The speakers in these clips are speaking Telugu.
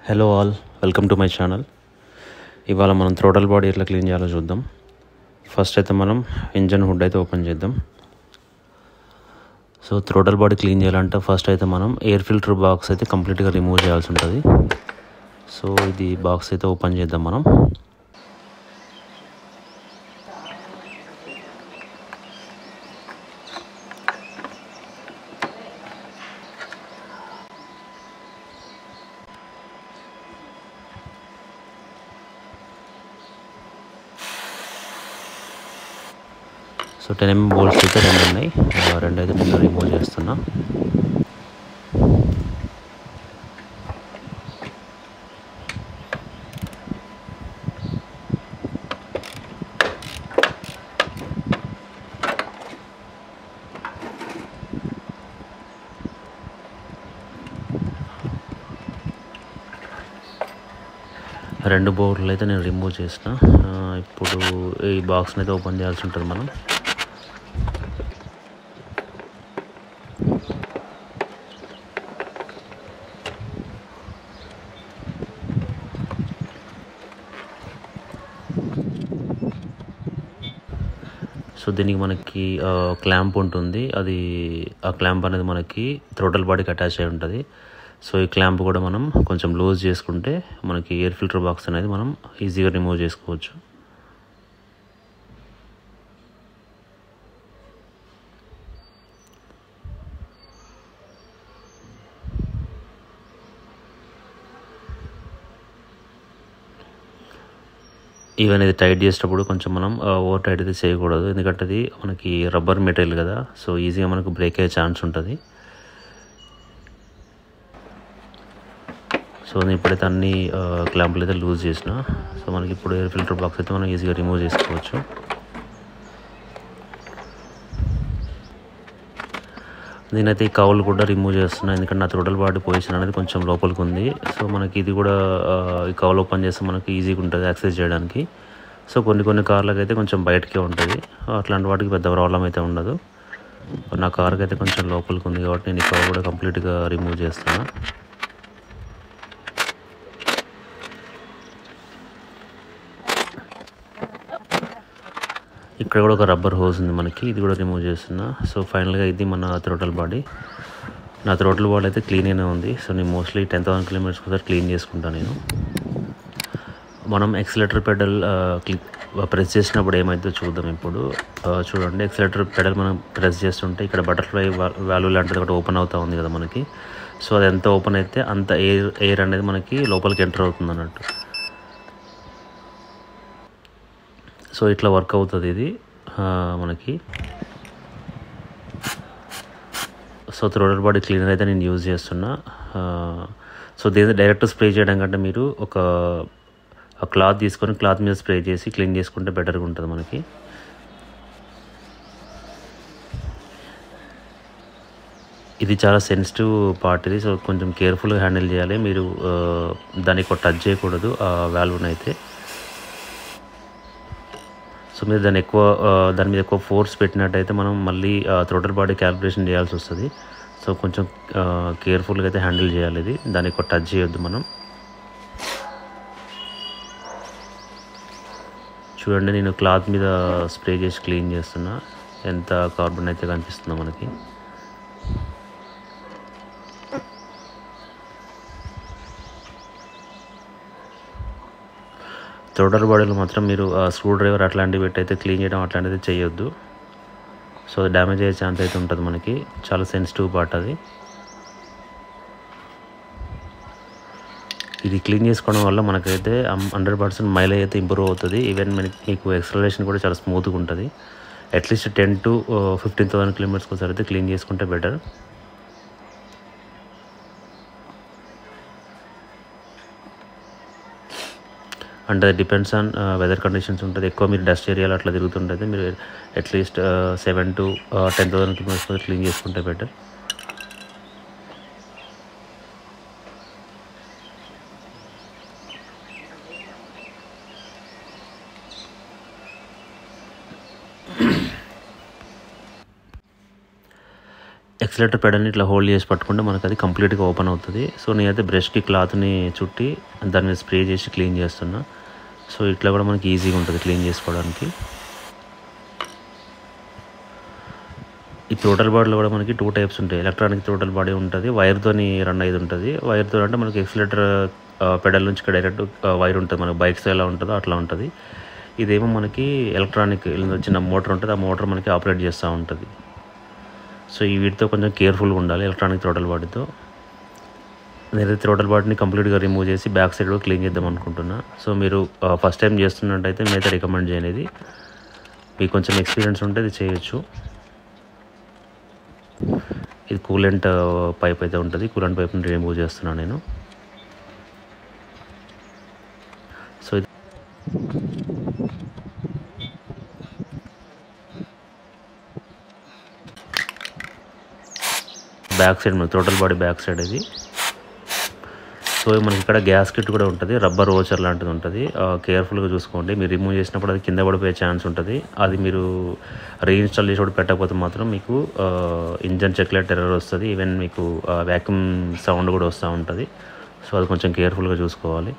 Hello all, welcome to my channel. ఇవాళ మనం థ్రోటల్ బాడీ ఎట్లా క్లీన్ చేయాలో చూద్దాం. ఫస్ట్ అయితే మనం ఇంజన్ హుడ్ అయితే ఓపెన్ చేద్దాం. సో థ్రోటల్ బాడీ క్లీన్ చేయాలంటే ఫస్ట్ అయితే మనం ఎయిర్ ఫిల్టర్ బాక్స్ అయితే కంప్లీట్గా రిమూవ్ చేయాల్సి ఉంటుంది. సో ఇది బాక్స్ అయితే ఓపెన్ చేద్దాం మనం. సో 10 mm బోల్ట్స్ అయితే రెండు ఉన్నాయి, రెండు అయితే నేను రిమూవ్ చేస్తున్నా. రెండు బోర్డులు అయితే నేను రిమూవ్ చేసిన. ఇప్పుడు ఈ బాక్స్ని అయితే ఓపెన్ చేయాల్సి ఉంటుంది మనం. సో దీనికి మనకి క్లాంప్ ఉంటుంది, అది ఆ క్లాంప్ అనేది మనకి థ్రోటల్ బాడీకి అటాచ్ అయి ఉంటుంది. సో ఈ క్లాంప్ కూడా మనం కొంచెం లూజ్ చేసుకుంటే మనకి ఎయిర్ ఫిల్టర్ బాక్స్ అనేది మనం ఈజీగా రిమూవ్ చేసుకోవచ్చు. ఈవెన్ ఇది టైట్ చేసేటప్పుడు కొంచెం మనం ఓవర్ టైట్ అయితే చేయకూడదు, ఎందుకంటే అది మనకి రబ్బర్ మెటీరియల్ కదా, సో ఈజీగా మనకు బ్రేక్ అయ్యే ఛాన్స్ ఉంటుంది. సో నేను ఇప్పుడైతే అన్ని క్లాంపులు అయితే లూజ్ చేసిన. సో మనకి ఇప్పుడు ఎయిర్ ఫిల్టర్ బాక్స్ అయితే మనం ఈజీగా రిమూవ్ చేసుకోవచ్చు. నేనైతే ఈ కౌలు కూడా రిమూవ్ చేస్తున్నాను, ఎందుకంటే నా థ్రోటల్ బాడీ పొజిషన్ అనేది కొంచెం లోపలికి ఉంది. సో మనకి ఇది కూడా ఈ కౌలు ఓపెన్ చేస్తే మనకి ఈజీగా ఉంటుంది యాక్సెస్ చేయడానికి. సో కొన్ని కార్లకు అయితే కొంచెం బయటకే ఉంటుంది, అట్లాంటి వాటికి పెద్ద ప్రాబ్లం అయితే ఉండదు. నా కార్కి అయితే కొంచెం లోపలికి ఉంది కాబట్టి నేను ఈ కౌలు కూడా కంప్లీట్గా రిమూవ్ చేస్తాను. ఇక్కడ కూడా ఒక రబ్బర్ హోస్ ఉంది మనకి, ఇది కూడా రిమూవ్ చేస్తున్నా. సో ఫైనల్గా ఇది మన థ్రోటల్ బాడీ. నా థ్రోటల్ బాడీ అయితే క్లీన్గానే ఉంది. సో నేను మోస్ట్లీ 10,000 కిలోమీటర్స్ ఒకసారి క్లీన్ చేసుకుంటాను నేను. మనం ఎక్సిలేటర్ పెడల్ ప్రెస్ చేసినప్పుడు ఏమైతే చూద్దాం ఇప్పుడు. చూడండి, ఎక్సిలేటర్ పెడల్ మనం ప్రెస్ చేస్తుంటే ఇక్కడ బటర్ఫ్లై వాల్వ్ లాంటిది ఒకటి ఓపెన్ అవుతూ ఉంది కదా మనకి. సో అది ఎంత ఓపెన్ అయితే అంత ఎయిర్ అనేది మనకి లోపలికి ఎంటర్ అవుతుంది అన్నట్టు. సో ఇట్లా వర్క్ అవుతుంది ఇది మనకి. సో థ్రోటల్ బాడీ క్లీనర్ అయితే నేను యూజ్ చేస్తున్నా. సో దీన్ని డైరెక్ట్ స్ప్రే చేయడం కంటే మీరు ఒక క్లాత్ తీసుకొని క్లాత్ మీద స్ప్రే చేసి క్లీన్ చేసుకుంటే బెటర్గా ఉంటుంది మనకి. ఇది చాలా సెన్సిటివ్ పార్ట్ ఇది, సో కొంచెం కేర్ఫుల్గా హ్యాండిల్ చేయాలి. మీరు దానికి టచ్ చేయకూడదు ఆ వాల్వ్ని అయితే. సో మీరు దాని మీద ఎక్కువ ఫోర్స్ పెట్టినట్టయితే మనం మళ్ళీ థ్రోటల్ బాడీ క్యాలిబ్రేషన్ చేయాల్సి వస్తుంది. సో కొంచెం కేర్ఫుల్గా అయితే హ్యాండిల్ చేయాలి ఇది, దాన్ని ఎక్కువ టచ్ చేయొద్దు మనం. చూడండి, నేను క్లాత్ మీద స్ప్రే చేసి క్లీన్ చేస్తున్నా. ఎంత కార్బన్ అయితే కనిపిస్తుందో మనకి. థ్రోటల్ బాడీలో మాత్రం మీరు స్క్రూ డ్రైవర్ అట్లాంటివి పెట్టి అయితే క్లీన్ చేయడం అట్లాంటిది చేయొద్దు. సో డ్యామేజ్ అయ్యే ఛాన్స్ అయితే ఉంటుంది మనకి, చాలా సెన్సిటివ్ పార్ట్ అది. ఇది క్లీన్ చేసుకోవడం వల్ల మనకైతే 100% మైలేజ్ అయితే ఇంప్రూవ్ అవుతుంది. ఈవెన్ మీకు ఎక్సలరేషన్ కూడా చాలా స్మూత్గా ఉంటుంది. అట్లీస్ట్ 10 to 15,000 కిలోమీటర్స్కి ఒకసారి అయితే క్లీన్ చేసుకుంటే బెటర్. అంటే డిపెండ్స్ ఆన్ వెదర్ కండిషన్స్ ఉంటుంది. ఎక్కువ మీరు డస్ట్ ఏరియాలో అట్లా తిరుగుతుంటే మీరు అట్లీస్ట్ 7 to 10,000 కిలోమీటర్స్ క్లీన్ చేసుకుంటే బెటర్. ఎక్సిలేటర్ పెడల్ని ఇట్లా హోల్డ్ చేసి పట్టుకుంటే మనకు అది కంప్లీట్గా ఓపెన్ అవుతుంది. సో నేనైతే బ్రష్కి క్లాత్ని చుట్టి దాని మీద స్ప్రే చేసి క్లీన్ చేస్తున్నా. సో ఇట్లా కూడా మనకి ఈజీగా ఉంటుంది క్లీన్ చేసుకోవడానికి. ఈ థ్రోటల్ బాడీలో కూడా మనకి 2 టైప్స్ ఉంటాయి. ఎలక్ట్రానిక్ థ్రోటల్ బాడీ ఉంటుంది, వైర్తోని రన్ అయ్యేది ఉంటుంది. వైర్తో అంటే మనకి ఎక్సిలేటర్ పెడల్ నుంచి డైరెక్ట్ వైర్ ఉంటుంది, మనకి బైక్స్ ఎలా ఉంటుందో అట్లా ఉంటుంది. ఇదేమో మనకి ఎలక్ట్రానిక్ చిన్న మోటార్ ఉంటుంది, ఆ మోటార్ మనకి ఆపరేట్ చేస్తూ ఉంటుంది. సో ఈ వీటితో కొంచెం కేర్ఫుల్గా ఉండాలి ఎలక్ట్రానిక్ థ్రోటల్ బాడీతో. నేనైతే థ్రోటల్ బాడీని కంప్లీట్గా రిమూవ్ చేసి బ్యాక్ సైడ్ కూడా క్లీన్ చేద్దాం అనుకుంటున్నా. సో మీరు ఫస్ట్ టైం చేస్తున్నట్టయితే నేనైతే రికమెండ్ చేయనిది. మీకు కొంచెం ఎక్స్పీరియన్స్ ఉంటే ఇది చేయొచ్చు. ఇది కూలెంట్ పైప్ అయితే ఉంటుంది, కూలెంట్ పైప్ని రిమూవ్ చేస్తున్నాను నేను. సో ఇది బ్యాక్ సైడ్, మన థ్రోటల్ బాడీ బ్యాక్ సైడ్ ఇది. సో మనకి ఇక్కడ గ్యాస్ కిట్ కూడా ఉంటుంది, రబ్బర్ ఓచర్ లాంటిది ఉంటుంది. కేర్ఫుల్గా చూసుకోండి, మీరు రిమూవ్ చేసినప్పుడు అది కింద పడిపోయే ఛాన్స్ ఉంటుంది. అది మీరు రీఇన్స్టాల్ చేసినప్పుడు పెట్టకపోతే మాత్రం మీకు ఇంజన్ చెక్లైట్ ఎర్రర్ వస్తుంది, ఈవెన్ మీకు వ్యాక్యూమ్ సౌండ్ కూడా వస్తూ ఉంటుంది. సో అది కొంచెం కేర్ఫుల్గా చూసుకోవాలి.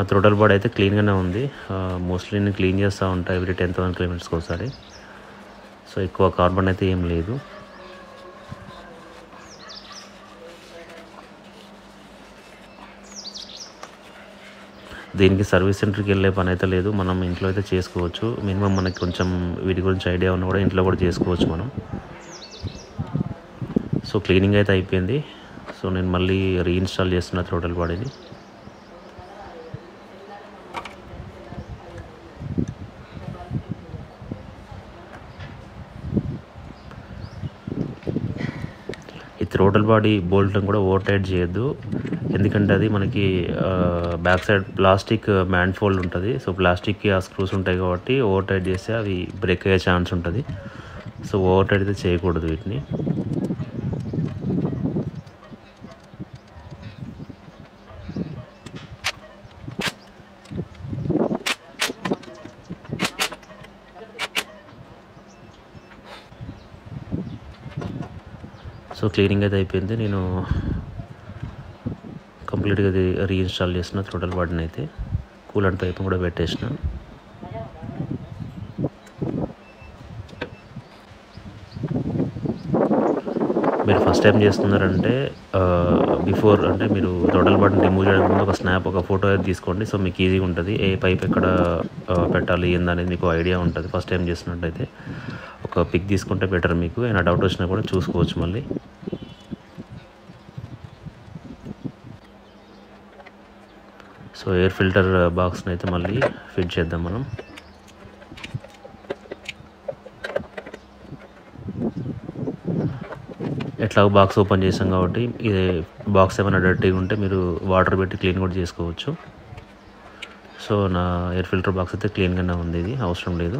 థ్రోటల్ బాడీ అయితే క్లీన్గానే ఉంది. మోస్ట్లీ నేను క్లీన్ చేస్తూ ఉంటాను ఎవ్రీ 10,000 కిలోమీటర్స్కి ఒకసారి. సో ఎక్కువ కార్బన్ అయితే ఏం లేదు. దీనికి సర్వీస్ సెంటర్కి వెళ్ళే పని అయితే లేదు, మనం ఇంట్లో అయితే చేసుకోవచ్చు. మినిమం మనకి కొంచెం వీటి గురించి ఐడియా ఉన్నా కూడా ఇంట్లో కూడా చేసుకోవచ్చు మనం. సో క్లీనింగ్ అయితే అయిపోయింది. సో నేను మళ్ళీ రీఇన్స్టాల్ చేస్తున్నా థ్రోటల్ బాడీని. ఈ థ్రోటల్ బాడీ బోల్ట్ని కూడా ఓవర్ టైట్ చేయొద్దు, ఎందుకంటే అది మనకి back side plastic man fold ఉంటుంది. సో ప్లాస్టిక్కి ఆ స్క్రూస్ ఉంటాయి కాబట్టి ఓవర్ టైట్ చేస్తే అవి బ్రేక్ అయ్యే ఛాన్స్ ఉంటుంది. సో ఓవర్ టైట్ అయితే చేయకూడదు వీటిని. సో క్లీనింగ్ అయితే అయిపోయింది. నేను కంప్లీట్గా అది రీఇన్స్టాల్ చేసిన థ్రోటల్ బాడీని అయితే. కూలెంట్ పైప్ కూడా పెట్టేసిన. మీరు ఫస్ట్ టైం చేస్తున్నారంటే బిఫోర్ అంటే మీరు థ్రోటల్ బాడీని రిమూవ్ చేయడానికి ముందు ఒక ఫోటో అయితే తీసుకోండి. సో మీకు ఈజీగా ఉంటుంది, ఏ పైప్ ఎక్కడ పెట్టాలి ఏందనేది మీకు ఐడియా ఉంటుంది. ఫస్ట్ టైం చేస్తున్నట్టయితే ఒక పిక్ తీసుకుంటే బెటర్, మీకు ఏమైనా డౌట్ వచ్చినా కూడా చూసుకోవచ్చు మళ్ళీ. సో ఎయిర్ ఫిల్టర్ బాక్స్ని అయితే మళ్ళీ ఫిట్ చేద్దాం మనం. ఎట్లా బాక్స్ ఓపెన్ చేసాం కాబట్టి ఇది బాక్స్ ఏమైనా డర్టీగా ఉంటే మీరు వాటర్ పెట్టి క్లీన్ కూడా చేసుకోవచ్చు. సో నా ఎయిర్ ఫిల్టర్ బాక్స్ అయితే క్లీన్గానే ఉంది, ఇది అవసరం లేదు.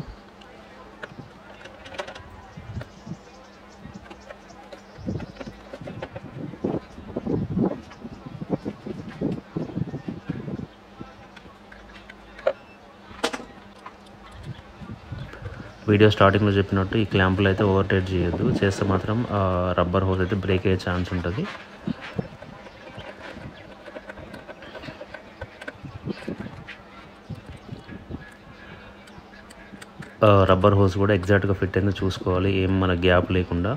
వీడియో స్టార్టింగ్లో చెప్పినట్టు ఈ క్లాంపులు అయితే ఓవర్ టైట్ చేయొద్దు, చేస్తే మాత్రం రబ్బర్ హోస్ అయితే బ్రేక్ అయ్యే ఛాన్స్ ఉంటుంది. రబ్బర్ హోస్ కూడా ఎగ్జాక్ట్గా ఫిట్ అయిందో చూసుకోవాలి, ఏం మన గ్యాప్ లేకుండా.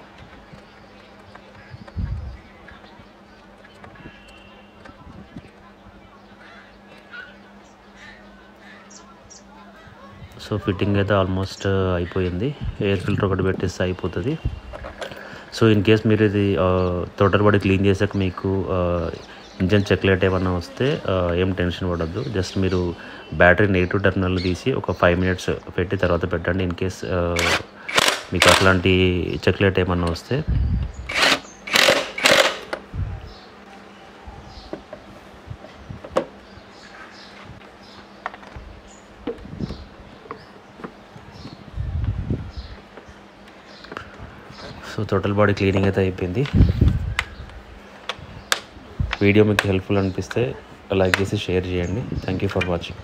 సో ఫిట్టింగ్ అయితే ఆల్మోస్ట్ అయిపోయింది. ఎయిర్ ఫిల్టర్ ఒకటి పెట్టేస్తే అయిపోతుంది. సో ఇన్ కేస్ మీరు ఇది థ్రోటల్ బాడీ క్లీన్ చేసాక మీకు ఇంజన్ చెక్లైట్ ఏమన్నా వస్తే ఏం టెన్షన్ పడద్దు. జస్ట్ మీరు బ్యాటరీ నెగిటివ్ టెర్మినల్ తీసి ఒక 5 minutes పెట్టి తర్వాత పెట్టండి, ఇన్ కేస్ మీకు అట్లాంటి చెక్లైట్ ఏమన్నా వస్తే. సో థ్రోటల్ బాడీ క్లీనింగ్ అయితే అయిపోయింది. వీడియో మీకు హెల్ప్ఫుల్ అనిపిస్తే లైక్ చేసి షేర్ చేయండి. Thank you for watching.